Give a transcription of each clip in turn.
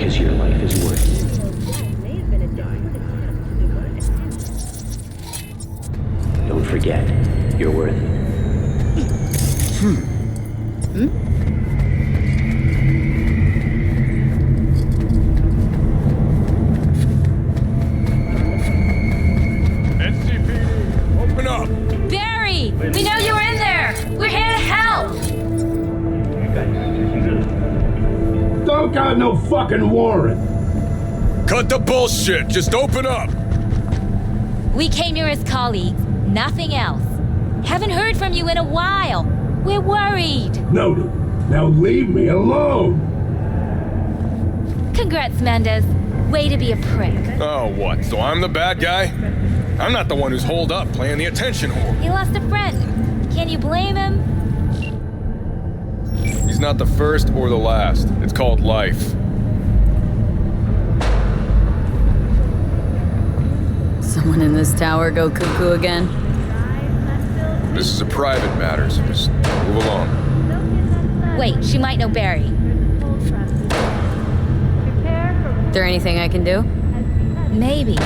because your life is worth it. Don't forget, you're worth it. SCPD, open up! Barry! We know you're in there! We're here to help! Don't got no fucking warrant. Cut the bullshit, just open up! We came here as colleagues, nothing else. Haven't heard from you in a while. We're worried. Noted. Now leave me alone. Congrats, Mendez. Way to be a prick. Oh, what, so I'm the bad guy? I'm not the one who's holed up playing the attention whore. He lost a friend. Can you blame him? He's not the first or the last. It's called life. Someone in this tower go cuckoo again? This is a private matter, so just move along. Wait, she might know Barry. Is there anything I can do? Maybe.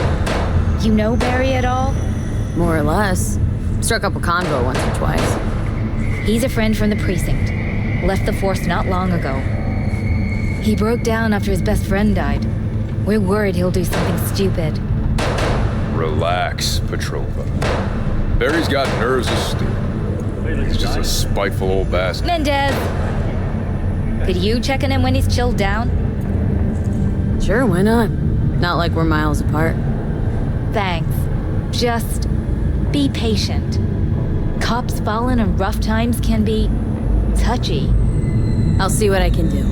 You know Barry at all? More or less. Struck up a convo once or twice. He's a friend from the precinct. Left the force not long ago. He broke down after his best friend died. We're worried he'll do something stupid. Relax, Petrova. Barry's got nerves of steel. He's just a spiteful old bastard. Mendez! Could you check on him when he's chilled down? Sure, why not? Not like we're miles apart. Thanks. Just be patient. Cops falling in rough times can be touchy. I'll see what I can do.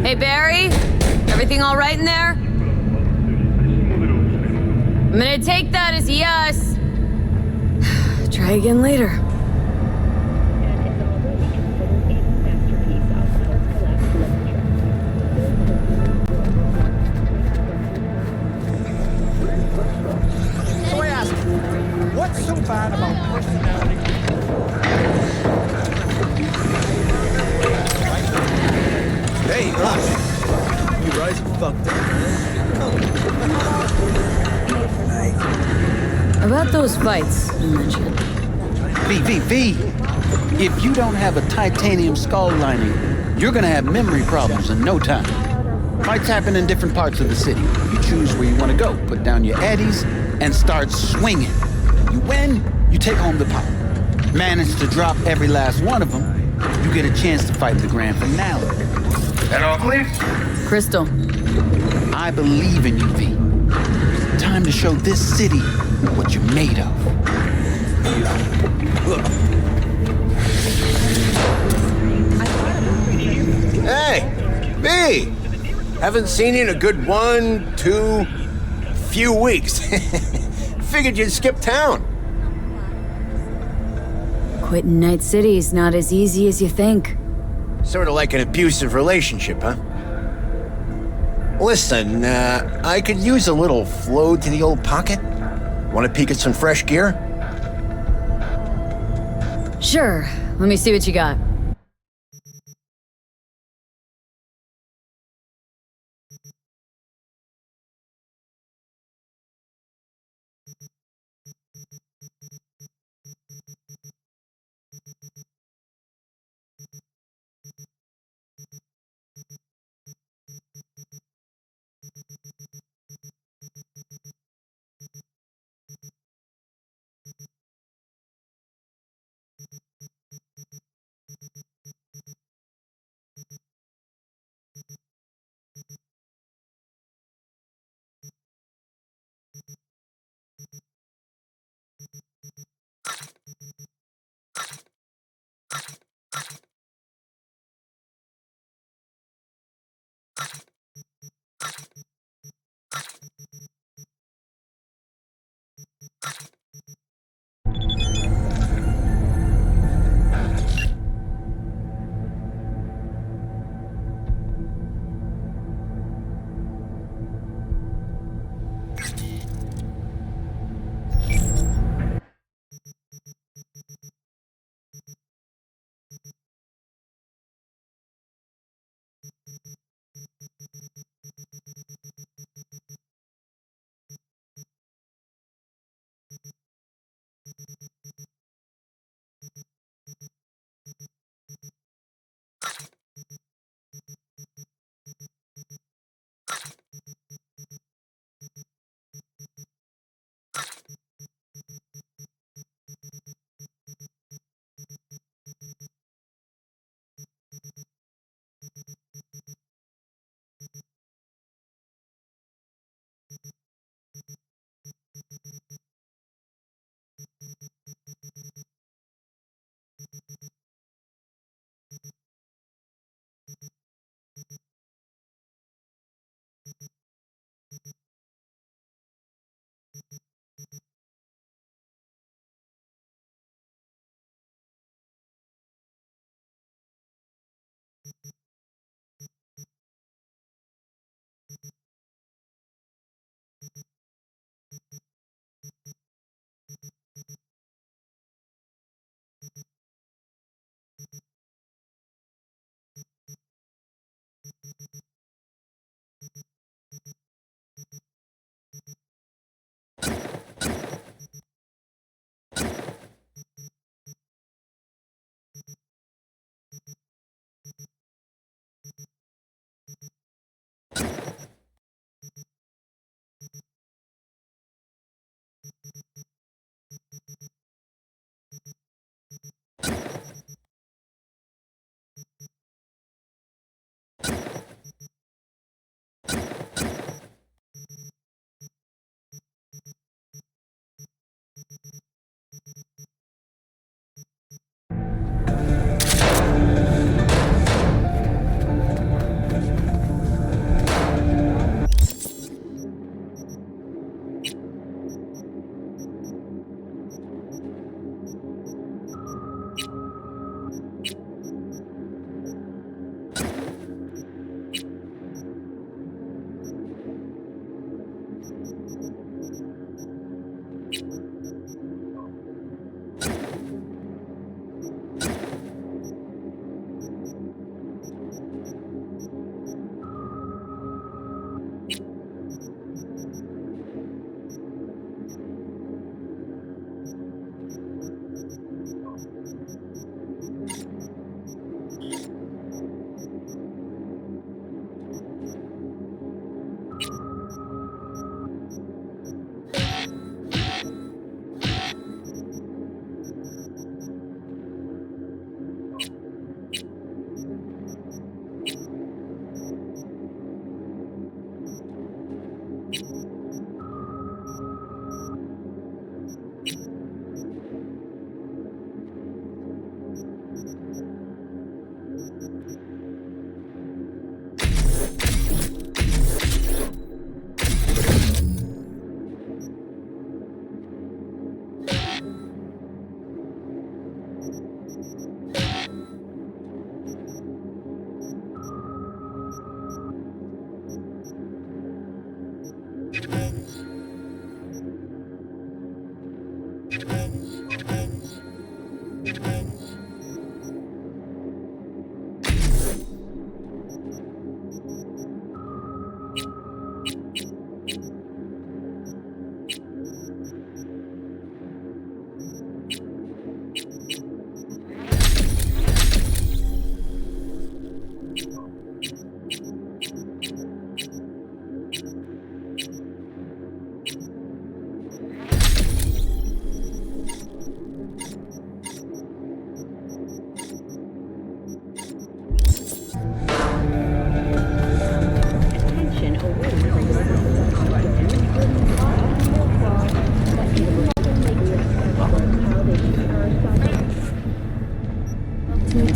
Hey, Barry? Everything all right in there? I'm gonna take that as a yes. Try again later. So I ask, what's so bad about personality? Hey, Rush. You guys fucked up. About those fights you mentioned. V. If you don't have a titanium skull lining, you're gonna have memory problems in no time. Fights happen in different parts of the city. You choose where you want to go, put down your eddies, and start swinging. You win, you take home the pot. Manage to drop every last one of them, you get a chance to fight in the grand finale. That all clear? Crystal. I believe in you, V. Time to show this city what you're made of. Hey, V! Haven't seen you in a good few weeks. Figured you'd skip town. Quitting Night City's not as easy as you think. Sort of like an abusive relationship, huh? Listen, I could use a little flow to the old pocket. Want to peek at some fresh gear? Sure. Let me see what you got.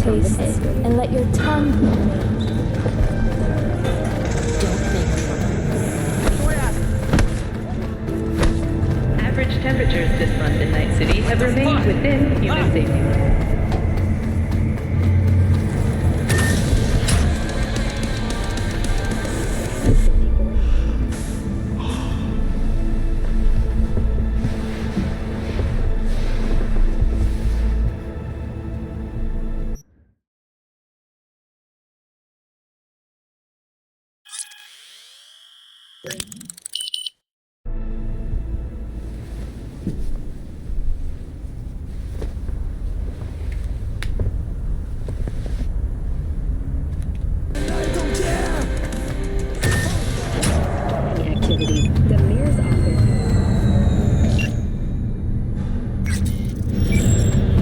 tastes and let your tongue marinate. Don't make Average temperatures this month in Night City have remained within human safety limits. Activity. The mayor's office.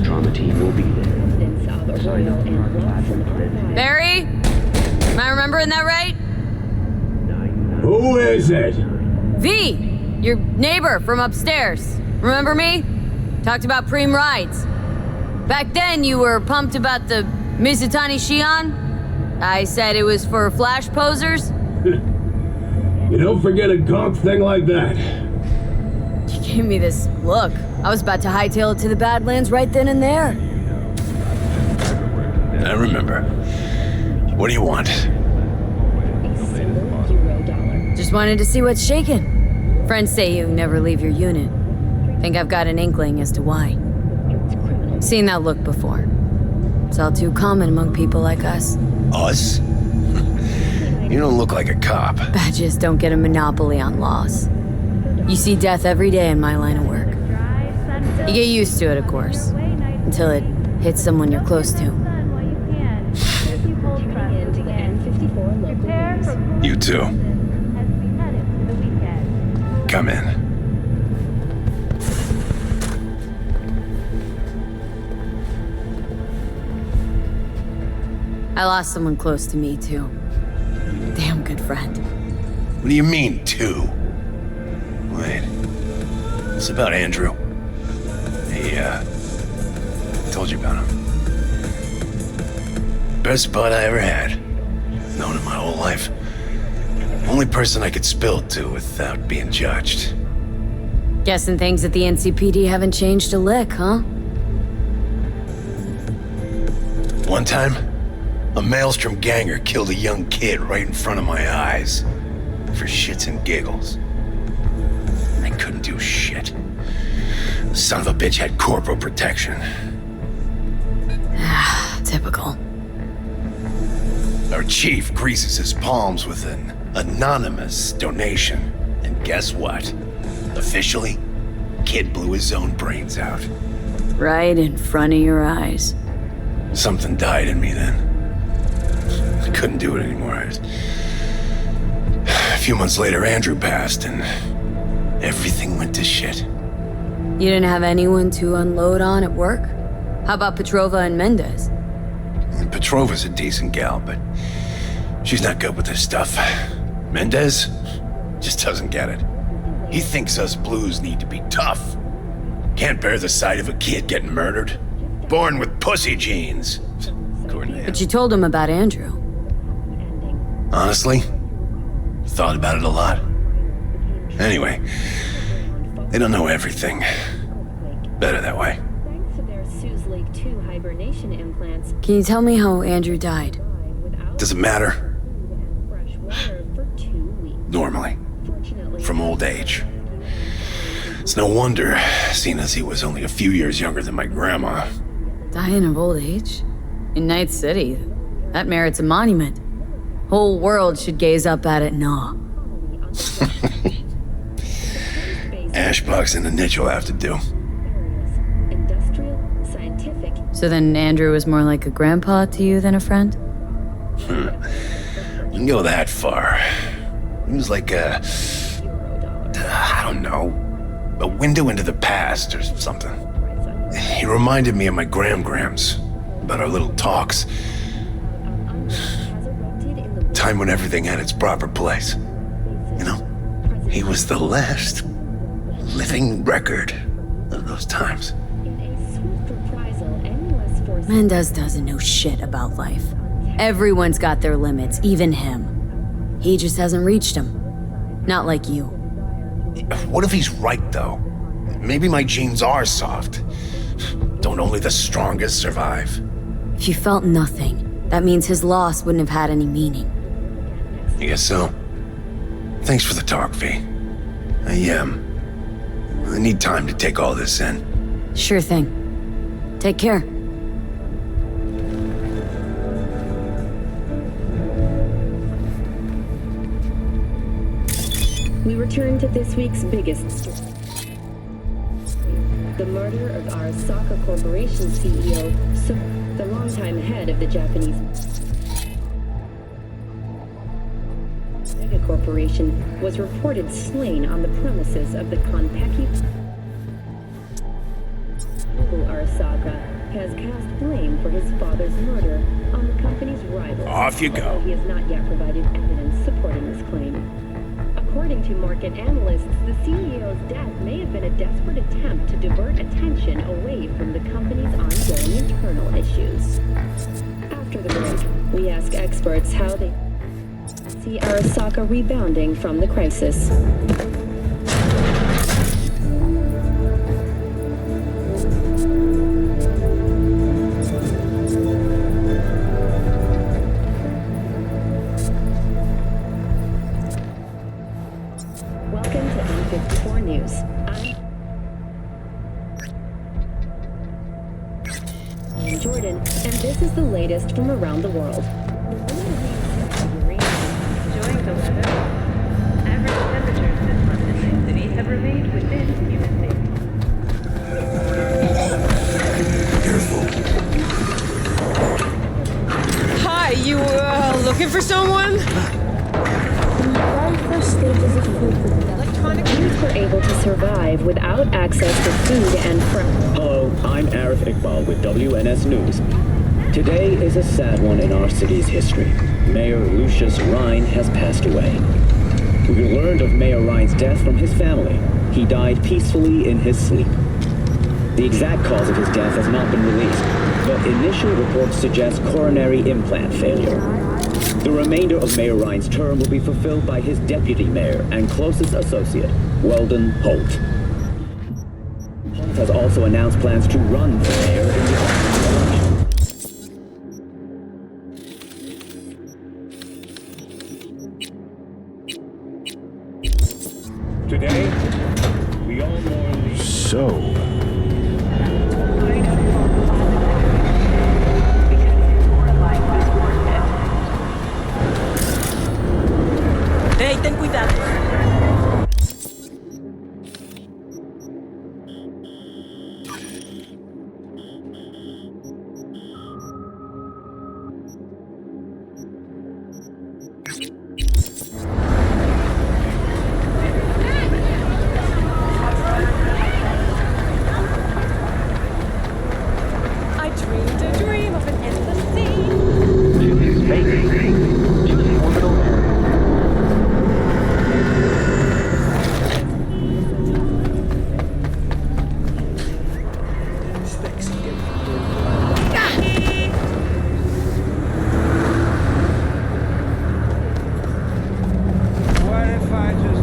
Trauma team will be there. Residents of Arroyo and Watson. Barry? Am I remembering that right? Who is it? V! Your neighbor from upstairs. Remember me? Talked about preem rides. Back then, you were pumped about the Mizutani Shion. I said it was for flash posers. You don't forget a gonk thing like that. You gave me this look. I was about to hightail it to the Badlands right then and there. I remember. What do you want? Just wanted to see what's shaking. Friends say you never leave your unit. Think I've got an inkling as to why. Seen that look before. It's all too common among people like us. Us? You don't look like a cop. Badges don't get a monopoly on loss. You see death every day in my line of work. You get used to it, of course, until it hits someone you're close to. You too. Come in. I lost someone close to me, too. Damn good friend. What do you mean, two? Wait. It's about Andrew. I told you about him. Best bud I ever had. Known him my whole life. Only person I could spill it to without being judged. Guessing things at the NCPD haven't changed a lick, huh? One time, a Maelstrom ganger killed a young kid right in front of my eyes. For shits and giggles. I couldn't do shit. The son of a bitch had corporal protection. Typical. Our chief greases his palms with an anonymous donation. And guess what? Officially, kid blew his own brains out. Right in front of your eyes. Something died in me then. I couldn't do it anymore. A few months later, Andrew passed, and everything went to shit. You didn't have anyone to unload on at work? How about Petrova and Mendez? Petrova's a decent gal, but she's not good with this stuff. Mendez just doesn't get it. He thinks us blues need to be tough. Can't bear the sight of a kid getting murdered. Born with pussy genes. According to him. But you told him about Andrew. Honestly, thought about it a lot. Anyway, they don't know everything. Better that way. Thanks to their Sue's Lake 2 hibernation implants, Can you tell me how Andrew died? Does it matter? fresh water for 2 weeks. Normally. Fortunately, From old age. It's no wonder, seeing as he was only a few years younger than my grandma. Dying of old age? In Night City? That merits a monument. Whole world should gaze up at it in awe. Ashbox and a niche will have to do. industrial, scientific, So then Andrew was more like a grandpa to you than a friend? You can go that far. He was like I don't know, a window into the past or something. He reminded me of my grams about our little talks. Time when everything had its proper place. You know, he was the last living record of those times. in a swift reprisal, endless force. Mendez doesn't know shit about life. Everyone's got their limits, even him. He just hasn't reached them. Not like you. What if he's right, though? Maybe my genes are soft. Don't only the strongest survive? If you felt nothing, that means his loss wouldn't have had any meaning. I guess so. Thanks for the talk, V. I need time to take all this in. Sure thing. Take care. return to this week's biggest story. The murder of Arasaka Corporation CEO, the longtime head of the Japanese Mega Corporation, was reported slain on the premises of the Konpeki. Arasaka has cast blame for his father's murder on the company's rival. Off you go. He has not yet provided evidence supporting this claim. According to market analysts, the CEO's death may have been a desperate attempt to divert attention away from the company's ongoing internal issues. After the break, we ask experts how they see Arasaka rebounding from the crisis. Jordan, and this is the latest from around the world. Enjoying the weather. Average temperatures this month in Night City have remained within human safety. Hi, you looking for someone? In the very first stages of food electronic youths were able to survive without access to food and Hello, I'm Arif Iqbal with WNS News. Today is a sad one in our city's history. Mayor Lucius Rhine has passed away. We learned of Mayor Rhine's death from his family. He died peacefully in his sleep. The exact cause of his death has not been released, but initial reports suggest coronary implant failure. The remainder of Mayor Rhine's term will be fulfilled by his deputy mayor and closest associate, Weldon Holt. Holt has also announced plans to run for mayor in the upcoming election. Today, we all mourn So... Hey, ten cuidado. I dreamed a dream of an endless sea. What if I just...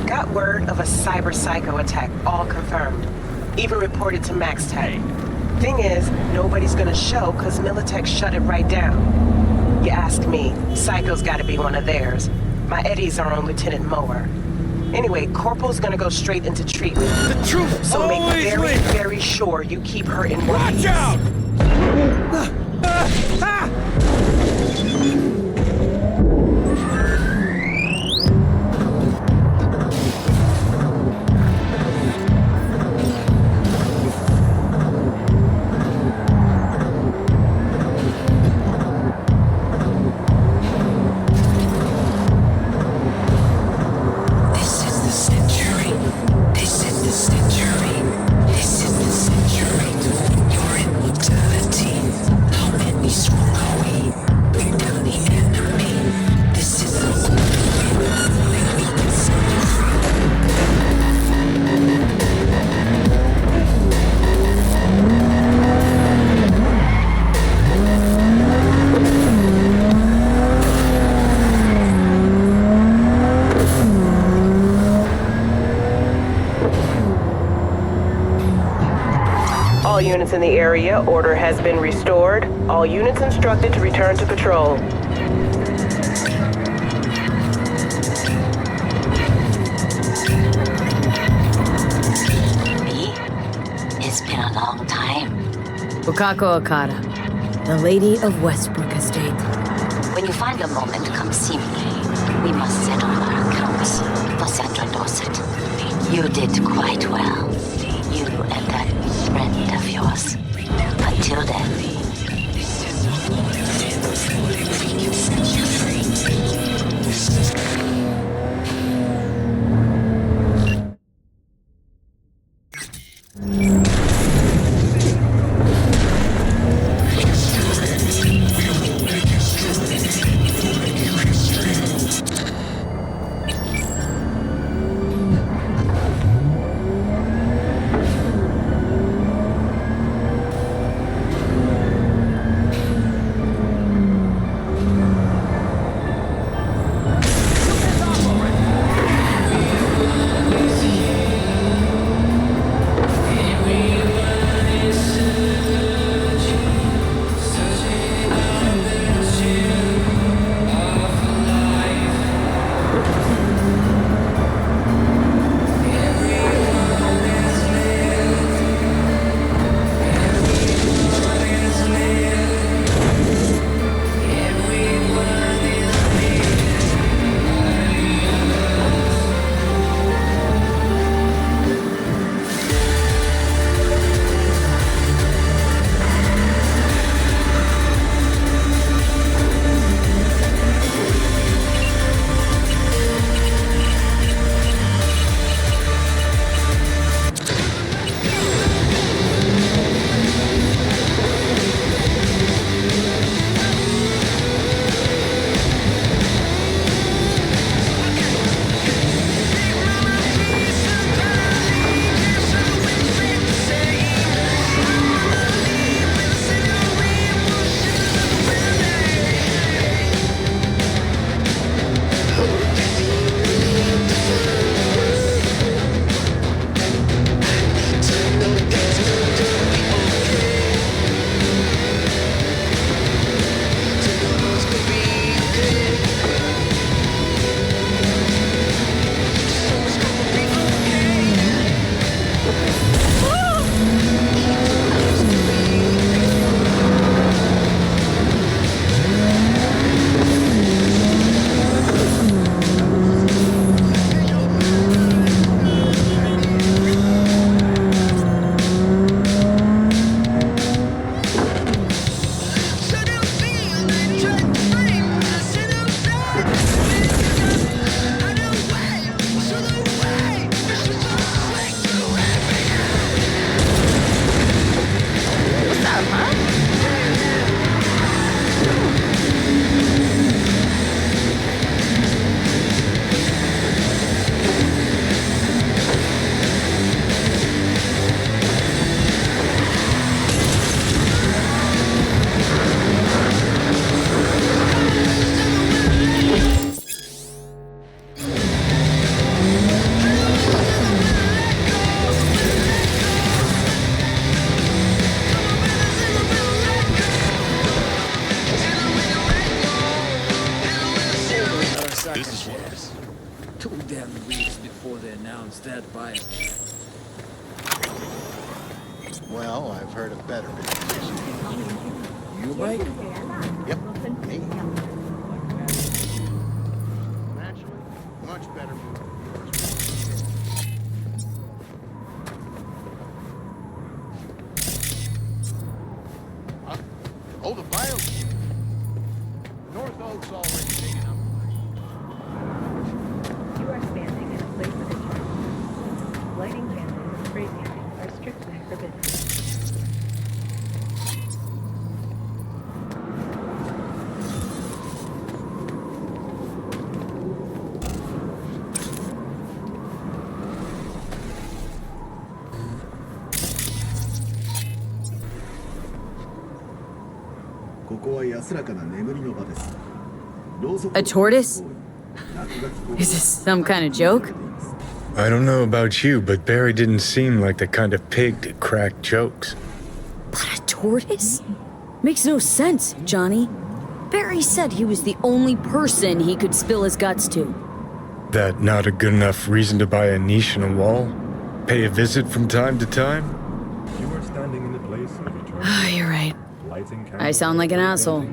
Got word of a cyber psycho attack, all confirmed. Even reported to Max Tech. Thing is, nobody's gonna show cause Militech shut it right down. You ask me, Psycho's gotta be one of theirs. My Eddies are on Lieutenant Mower. Anyway, Corporal's gonna go straight into treatment. The truth So make always very, wins. very sure you keep her in one Watch piece. out! This is the century. This is the century. This is the century. Your immortality. all units in the area. Order has been restored. All units instructed to return to patrol. It's been a long time. Bukako Okada, the Lady of Westbrook Estate. When you find a moment, come see me. We must settle our accounts for Sandra Dorset. You did quite well. You and that friend of yours. Until then. that by it. Well, I've heard of better business. You bike? Yep, me. Naturally, much better move. Oh, the bio. North Oak's already big enough. You are standing in a place of interest. Lighting cameras and spray painting are strictly forbidden. A tortoise? Is this some kind of joke? I don't know about you, but Barry didn't seem like the kind of pig to crack jokes. But a tortoise? Makes no sense, Johnny. Barry said he was the only person he could spill his guts to. That not a good enough reason to buy a niche in a wall? Pay a visit from time to time? You're right. I sound like an asshole.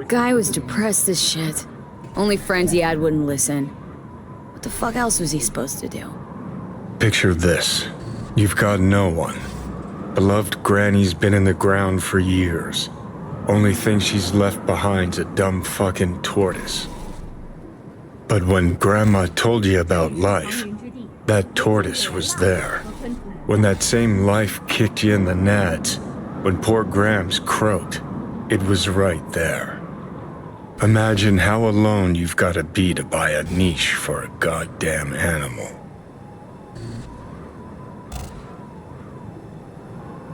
Guy was depressed as shit. Only friends he had wouldn't listen. What the fuck else was he supposed to do? Picture this. You've got no one. Beloved Granny's been in the ground for years. Only thing she's left behind's a dumb fucking tortoise. But when Grandma told you about life, that tortoise was there. When that same life kicked you in the nads, when poor Grams croaked, it was right there. Imagine how alone you've got to be to buy a niche for a goddamn animal.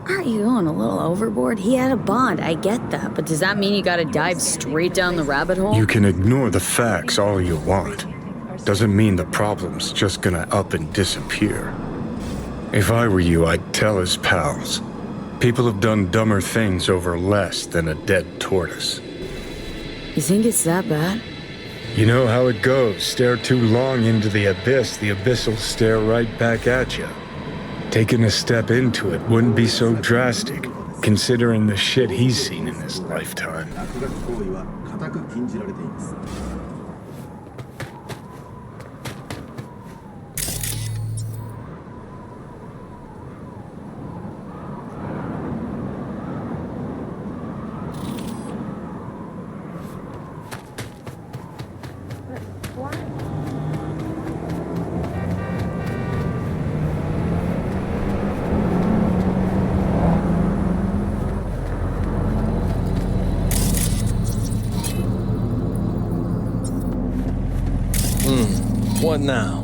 Aren't you going a little overboard? He had a bond, I get that, but does that mean you gotta dive straight down the rabbit hole? You can ignore the facts all you want. Doesn't mean the problem's just gonna up and disappear. If I were you, I'd tell his pals. People have done dumber things over less than a dead tortoise. You think it's that bad? You know how it goes. Stare too long into the abyss will stare right back at you. Taking a step into it wouldn't be so drastic, considering the shit he's seen in his lifetime. What now?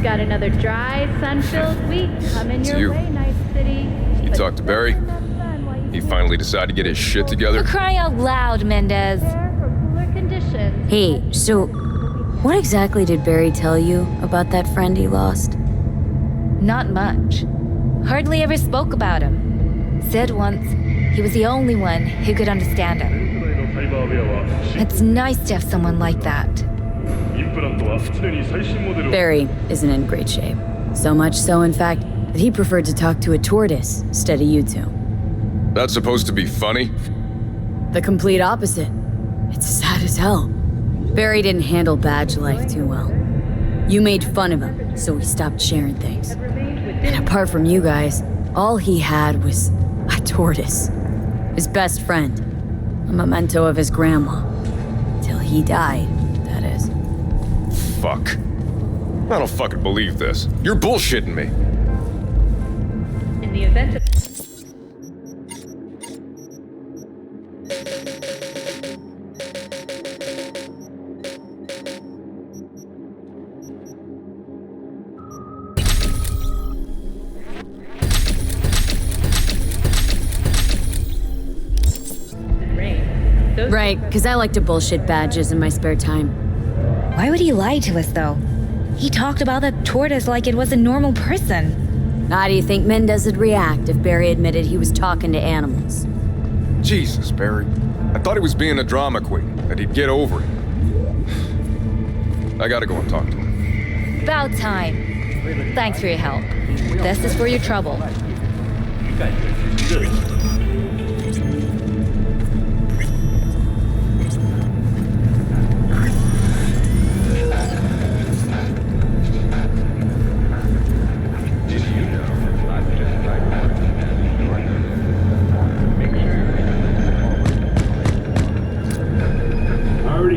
Got another dry, sun-filled week coming your way, nice city. You talked to Barry? He finally decided to get his shit together? For crying out loud, Mendez. Hey, so what exactly did Barry tell you about that friend he lost? Not much. Hardly ever spoke about him. Said once he was the only one who could understand him. It's nice to have someone like that. Barry isn't in great shape. So much so, in fact, that he preferred to talk to a tortoise instead of you two. That's supposed to be funny? The complete opposite. It's sad as hell. Barry didn't handle badge life too well. You made fun of him, so he stopped sharing things. And apart from you guys, all he had was a tortoise. His best friend. A memento of his grandma. Till he died, that is. Fuck. I don't fucking believe this. You're bullshitting me. In the event of... Right, because I like to bullshit badges in my spare time. Why would he lie to us, though? He talked about the tortoise like it was a normal person. How do you think Mendez would react if Barry admitted he was talking to animals? Jesus, Barry. I thought he was being a drama queen, that he'd get over it. I gotta go and talk to him. About time. Thanks for your help. This is for your trouble.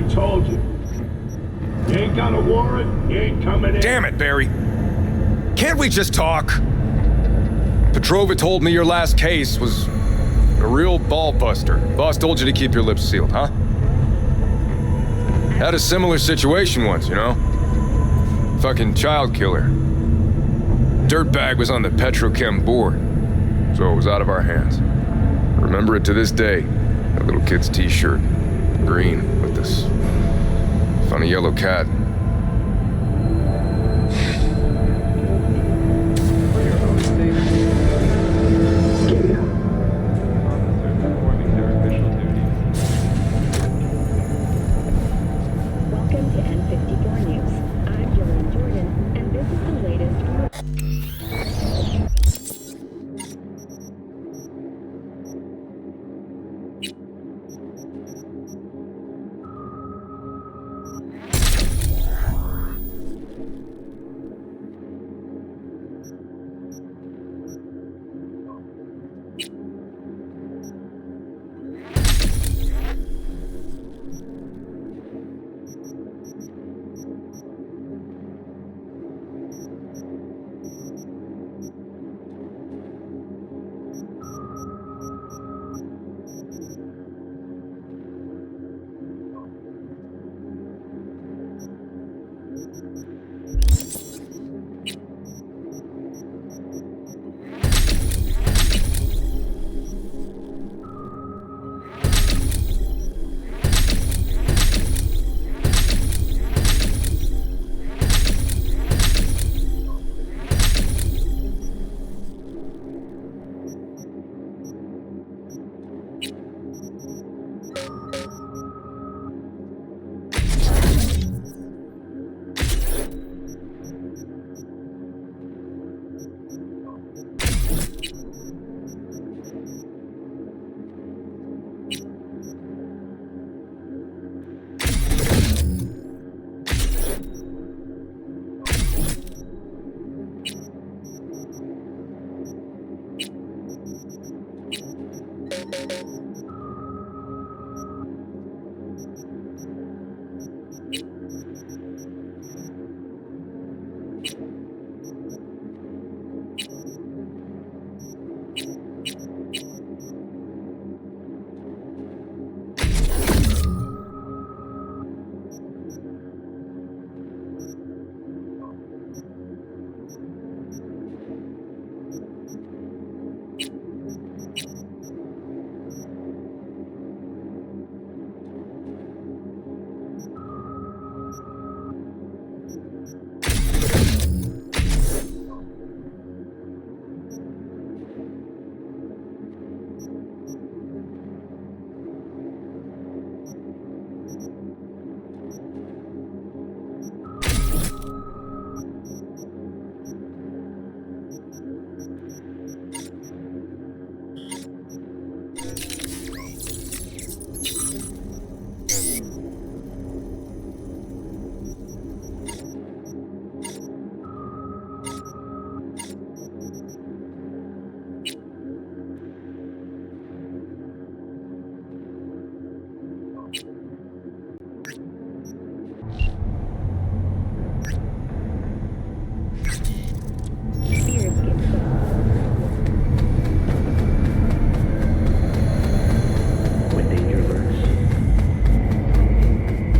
Told you. You ain't got a warrant, you ain't coming in. Damn it, Barry. Can't we just talk? Petrova told me your last case was a real ball buster. Boss told you to keep your lips sealed, huh? Had a similar situation once, you know? Fucking child killer. Dirtbag was on the Petrochem board, so it was out of our hands. Remember it to this day. That little kid's t-shirt. Green, with this funny yellow cat. Welcome to N54 News. I'm Jillian Jordan, and this is the latest.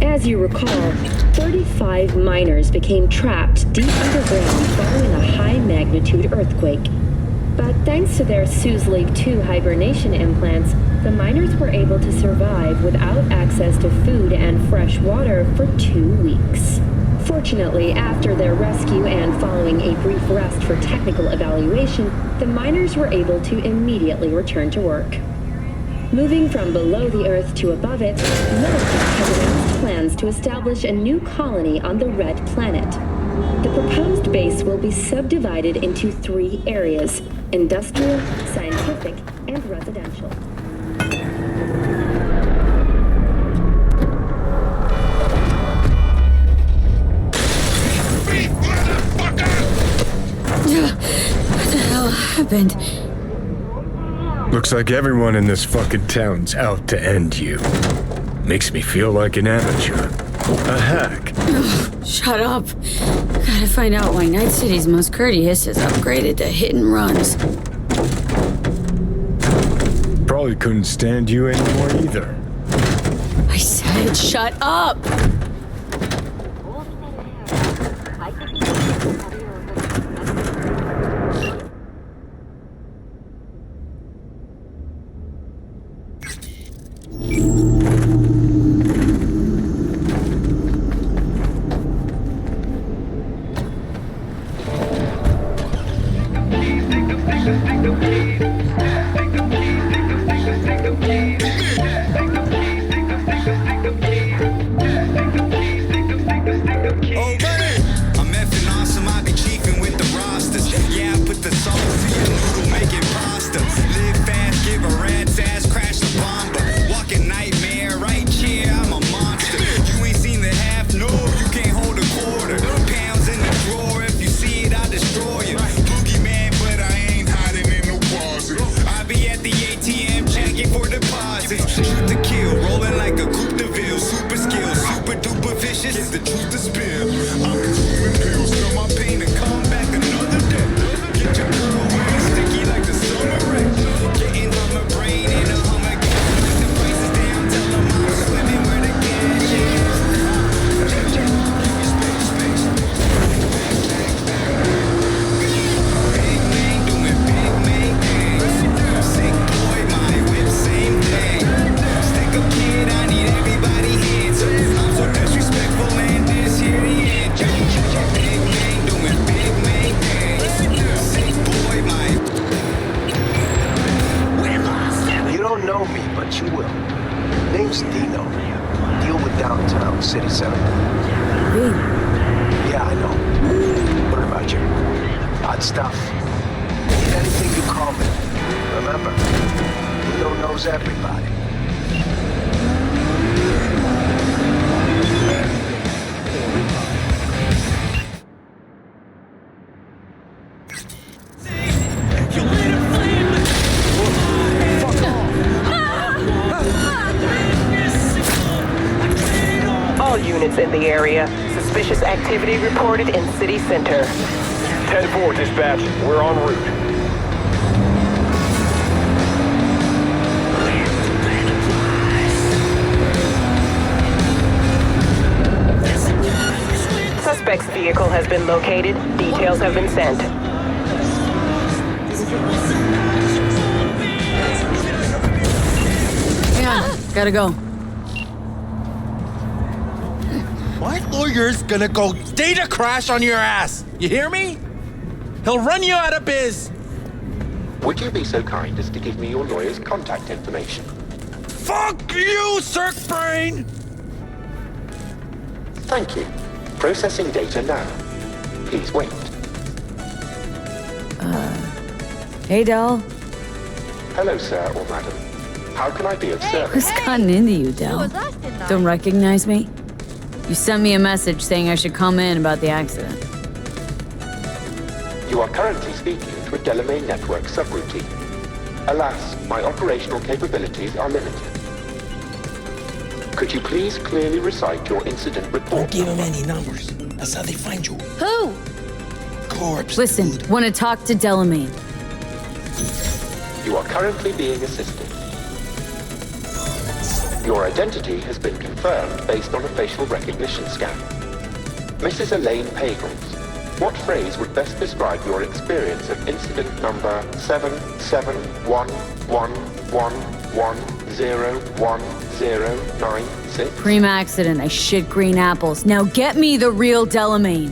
As you recall, 35 miners became trapped deep underground following a high-magnitude earthquake. But thanks to their Suze Lake 2 hibernation implants, the miners were able to survive without access to food and fresh water for 2 weeks. Fortunately, after their rescue and following a brief rest for technical evaluation, the miners were able to immediately return to work. Moving from below the Earth to above it, Militech has announced plans to establish a new colony on the Red Planet. The proposed base will be subdivided into 3 areas: industrial, scientific, and residential. What the hell happened? Looks like everyone in this fucking town's out to end you. Makes me feel like an amateur. A hack. Shut up. Gotta find out why Night City's most courteous is upgraded to hit and runs. probably couldn't stand you anymore either. I said shut up! In the area. Suspicious activity reported in city center. 10-4, dispatch. We're en route. Suspect's vehicle has been located. Details have been sent. Hang on, gotta go. My lawyer's gonna go data crash on your ass. You hear me? He'll run you out of biz. Would you be so kind as to give me your lawyer's contact information? Fuck you, Cirque Brain! Thank you. Processing data now. Please wait. Hey, Del. Hello, sir or madam. How can I be of service? Who's gotten into you, Del? Don't recognize me? You sent me a message saying I should come in about the accident. You are currently speaking to a Delamain network subroutine. Alas, my operational capabilities are limited. Could you please clearly recite your incident report? Don't give him any numbers. That's how they find you. Who? Corpse. Listen, want to talk to Delamain. You are currently being assisted. Your identity has been confirmed based on a facial recognition scan. Mrs. Elaine Pagels, what phrase would best describe your experience of incident number 771111101096? Preem accident, I shit green apples. Now get me the real Delamain.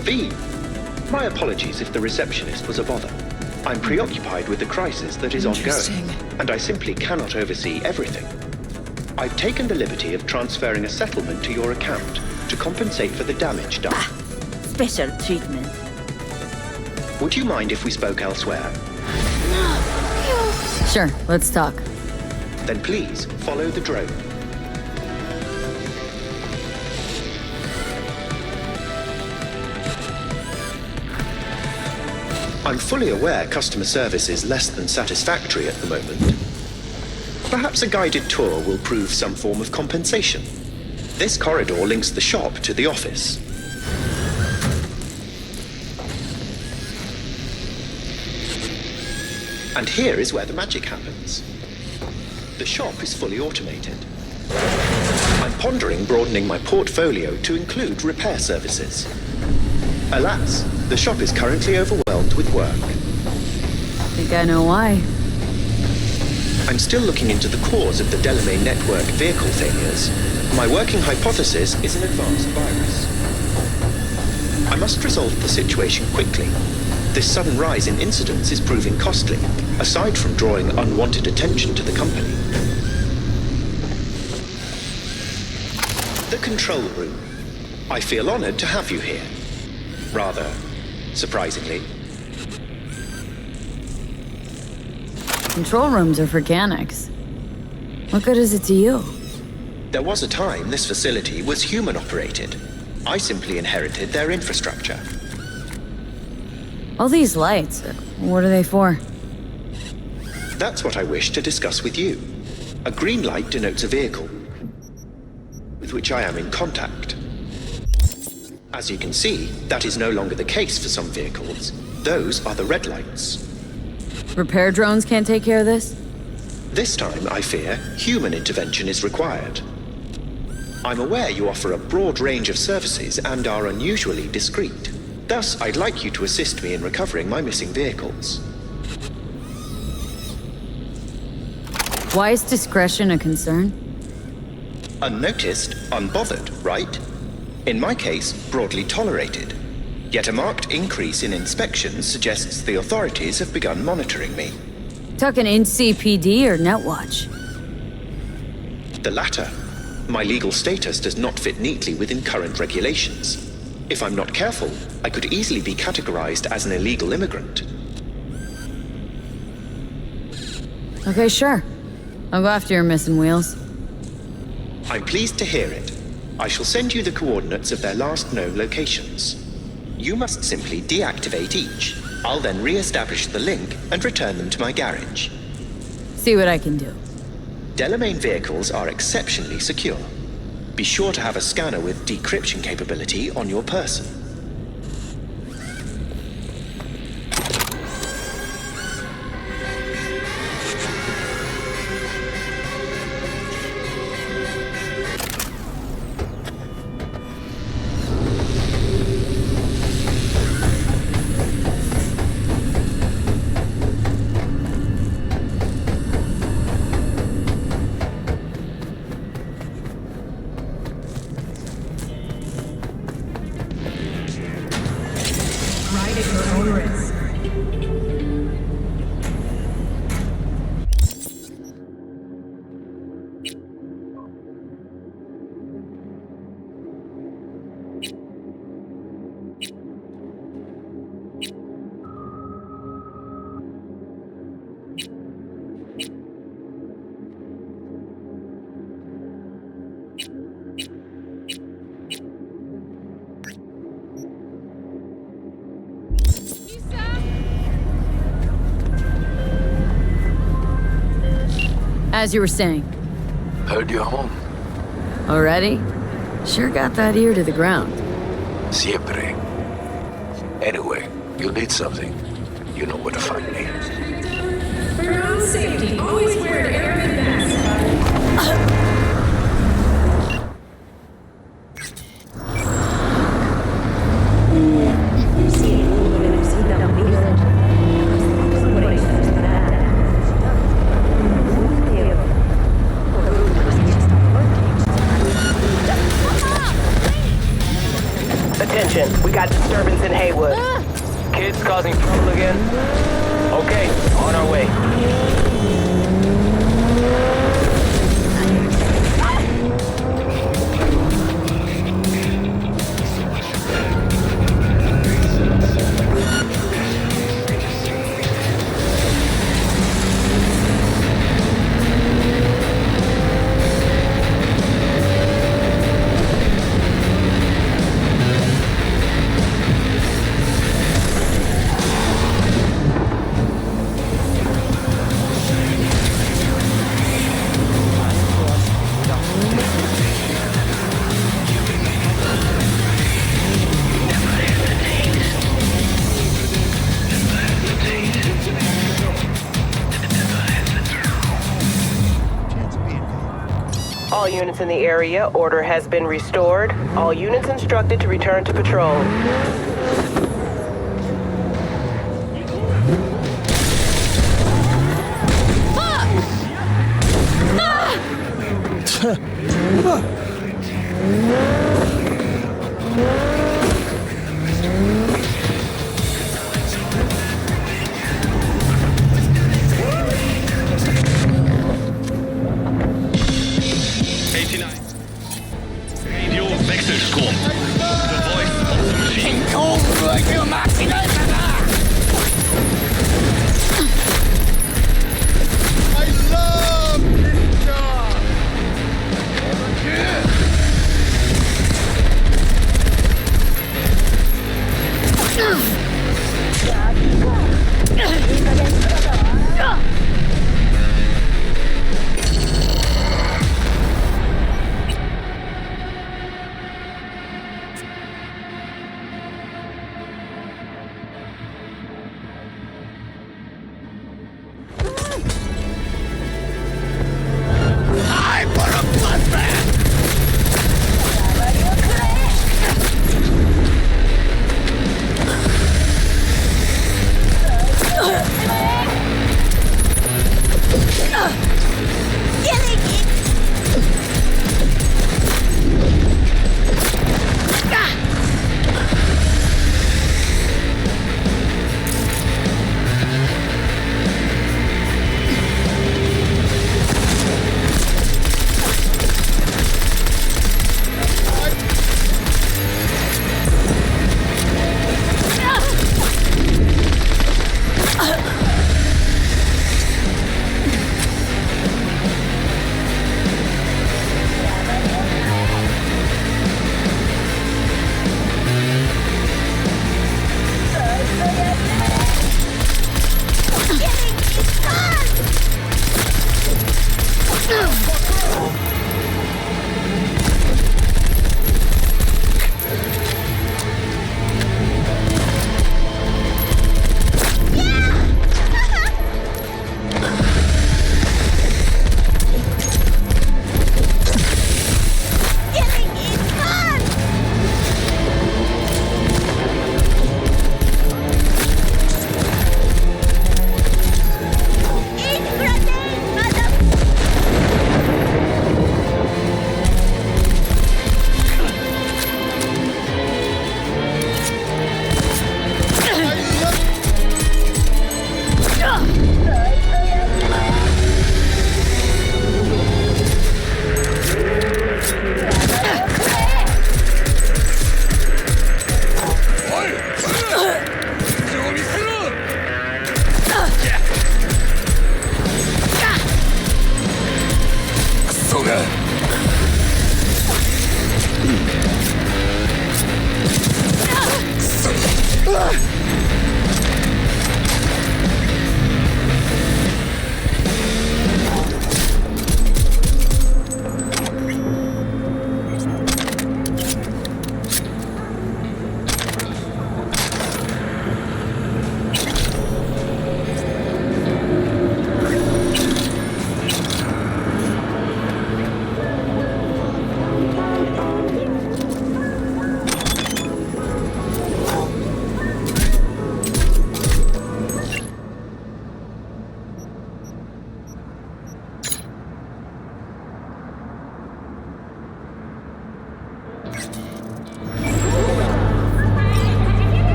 V. My apologies if the receptionist was a bother. I'm preoccupied with the crisis that is ongoing, and I simply cannot oversee everything. I've taken the liberty of transferring a settlement to your account to compensate for the damage done. Special treatment. Would you mind if we spoke elsewhere? Sure, let's talk. Then please follow the drone. I'm fully aware customer service is less than satisfactory at the moment. Perhaps a guided tour will prove some form of compensation. This corridor links the shop to the office. And here is where the magic happens. The shop is fully automated. I'm pondering broadening my portfolio to include repair services. Alas, the shop is currently overwhelmed with work. I think I know why. I'm still looking into the cause of the Delamain network vehicle failures. My working hypothesis is an advanced virus. I must resolve the situation quickly. This sudden rise in incidents is proving costly, aside from drawing unwanted attention to the company. The control room. I feel honored to have you here. Rather, surprisingly. Control rooms are for Canics. What good is it to you? There was a time this facility was human-operated. I simply inherited their infrastructure. All these lights, what are they for? That's what I wish to discuss with you. A green light denotes a vehicle with which I am in contact. As you can see, that is no longer the case for some vehicles. Those are the red lights. Repair drones can't take care of this? This time, I fear, human intervention is required. I'm aware you offer a broad range of services and are unusually discreet. Thus, I'd like you to assist me in recovering my missing vehicles. Why is discretion a concern? Unnoticed, unbothered, right? In my case, broadly tolerated. Yet a marked increase in inspections suggests the authorities have begun monitoring me. Talking NCPD or Netwatch? The latter. My legal status does not fit neatly within current regulations. If I'm not careful, I could easily be categorized as an illegal immigrant. Okay, sure. I'll go after your missing wheels. I'm pleased to hear it. I shall send you the coordinates of their last known locations. You must simply deactivate each. I'll then re-establish the link and return them to my garage. See what I can do. Delamain vehicles are exceptionally secure. Be sure to have a scanner with decryption capability on your person. As you were saying. Heard you're home. Already? Sure got that ear to the ground. Siempre. Anyway, you need something. You know where to find me. For your own safety, always wear an airman mask. Attention, we got disturbance in Haywood. Kids causing trouble again? Okay, on our way. all units in the area. Order has been restored. All units instructed to return to patrol.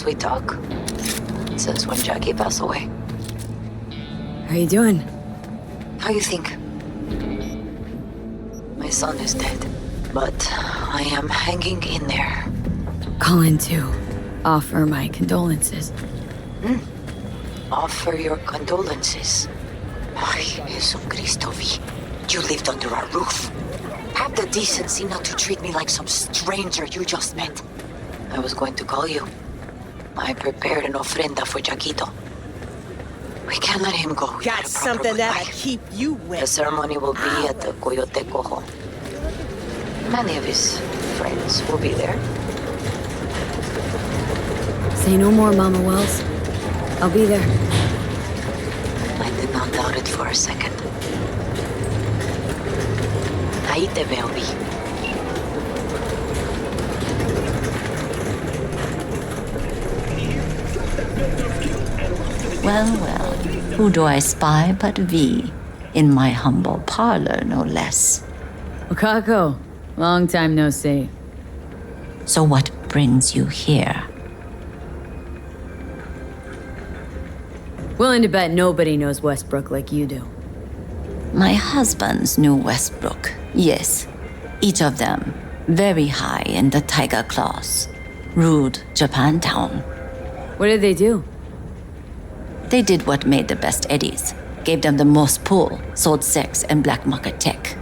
since we talk. Since when Jackie passed away. How you doing? How you think? My son is dead, but I am hanging in there. Calling to offer my condolences. Offer your condolences. Ay, Jesucristo, V. You lived under our roof. Have the decency not to treat me like some stranger you just met. I was going to call you. I prepared an ofrenda for Jaquito. We can't let him go. Got something that'll keep you wet. The ceremony will be at the Coyote Cojo. Many of his friends will be there. Say no more, Mama Wells. I'll be there. I did not doubt it for a second. Ahí te veo, Vi. Well, well, who do I spy but V? In my humble parlor, no less. Wakako, long time no see. So what brings you here? Willing to bet nobody knows Westbrook like you do. My husbands knew Westbrook, yes. Each of them very high in the Tiger Claws. Ruled Japantown. What did they do? They did what made the best eddies. Gave them the most pull, sold sex and black market tech.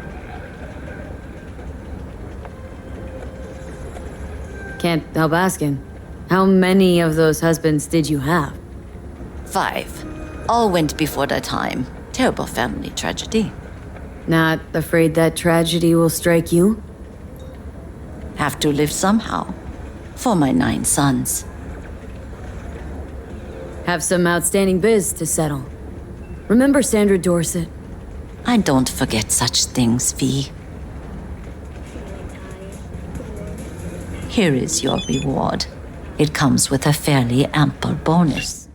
Can't help asking. How many of those husbands did you have? 5. All went before their time. Terrible family tragedy. Not afraid that tragedy will strike you? Have to live somehow. For my 9 sons. Have some outstanding biz to settle. Remember Sandra Dorset? I don't forget such things, V. Here is your reward. It comes with a fairly ample bonus.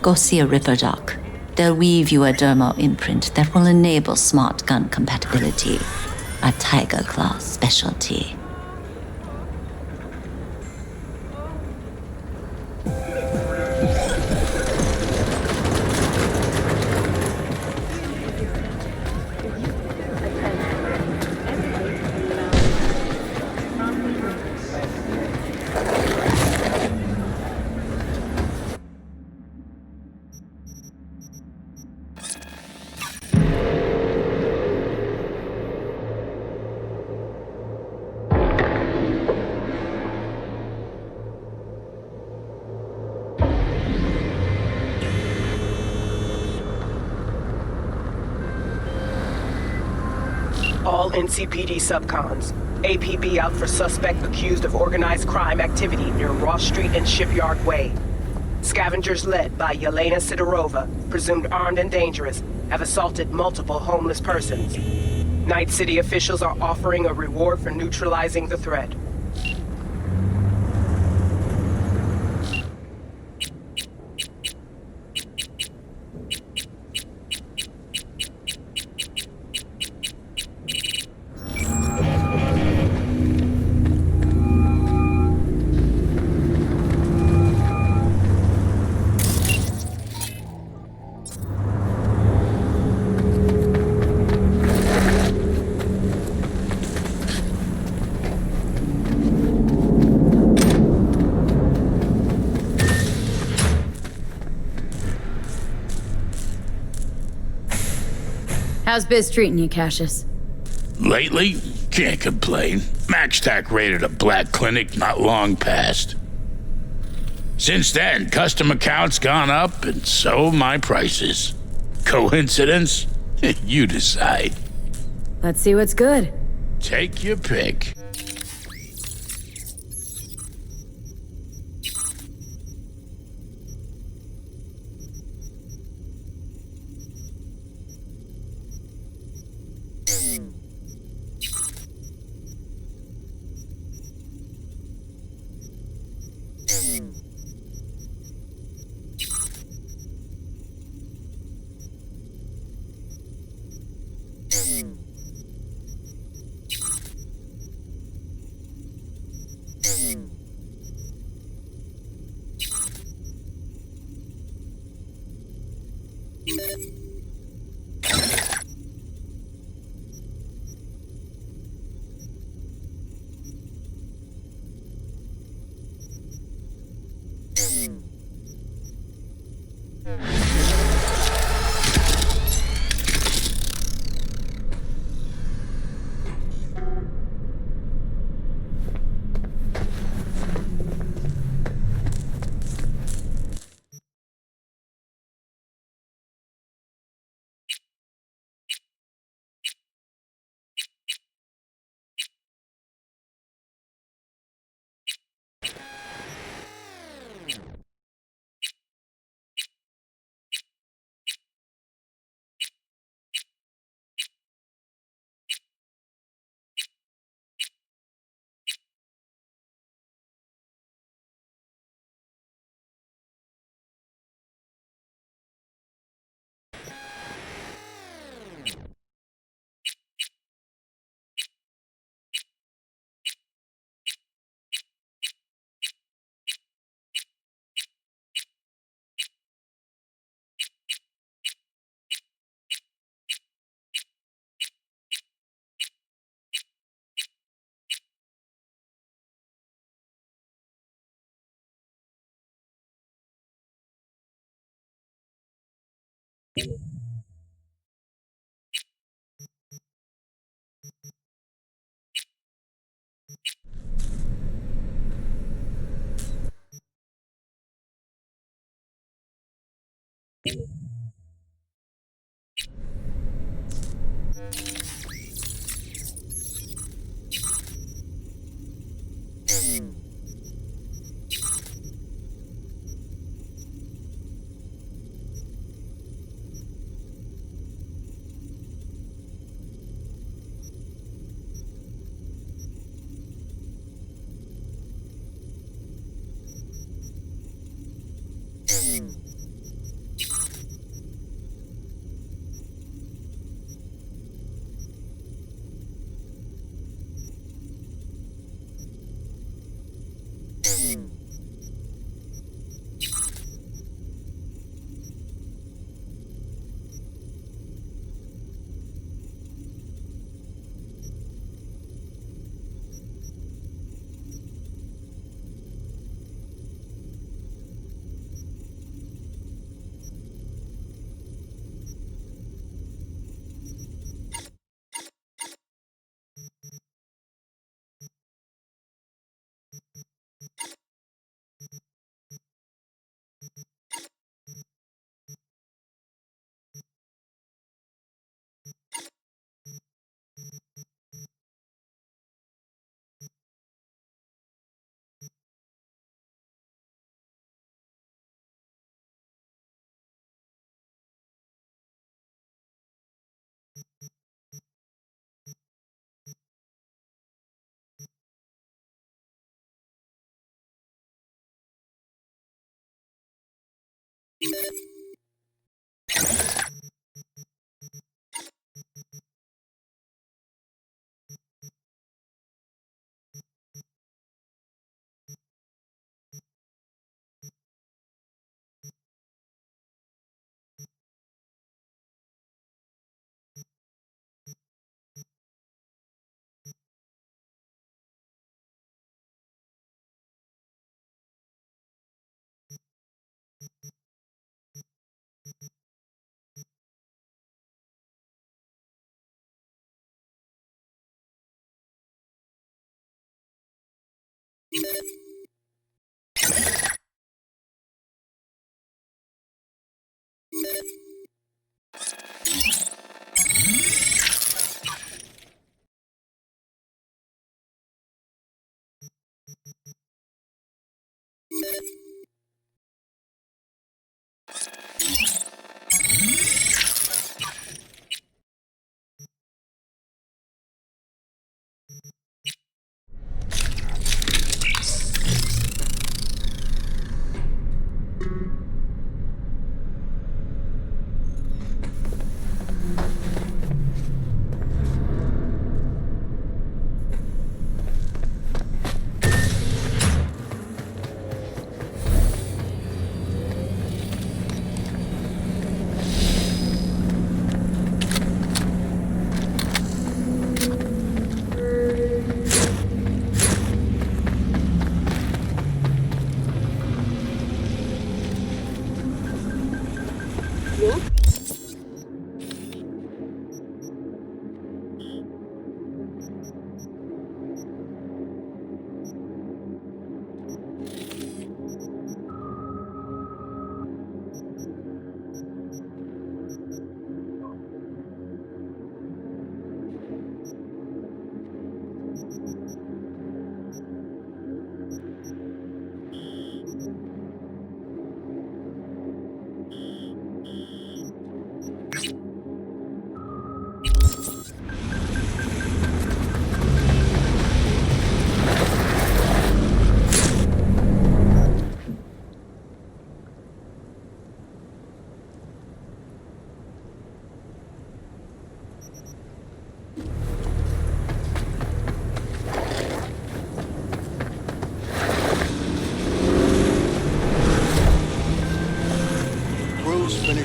Go see a river dock. They'll weave you a dermal imprint that will enable smart gun compatibility. A Tiger Claw specialty. All NCPD subcons. APB out for suspect accused of organized crime activity near Ross Street and Shipyard Way. Scavengers led by Yelena Sidorova, presumed armed and dangerous, have assaulted multiple homeless persons. Night City officials are offering a reward for neutralizing the threat. How's biz treating you, Cassius? Lately, can't complain. MaxTac raided a black clinic not long past. Since then, custom accounts gone up, and so my prices. Coincidence? You decide. Let's see what's good. Take your pick.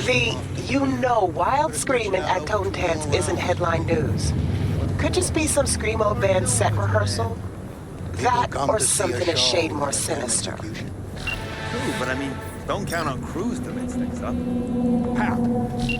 You know wild screaming at Totentans isn't headline news. Could just be some screamo band set rehearsal. That or something a shade more sinister. True, but I mean, don't count on Cruz to mix things up. How?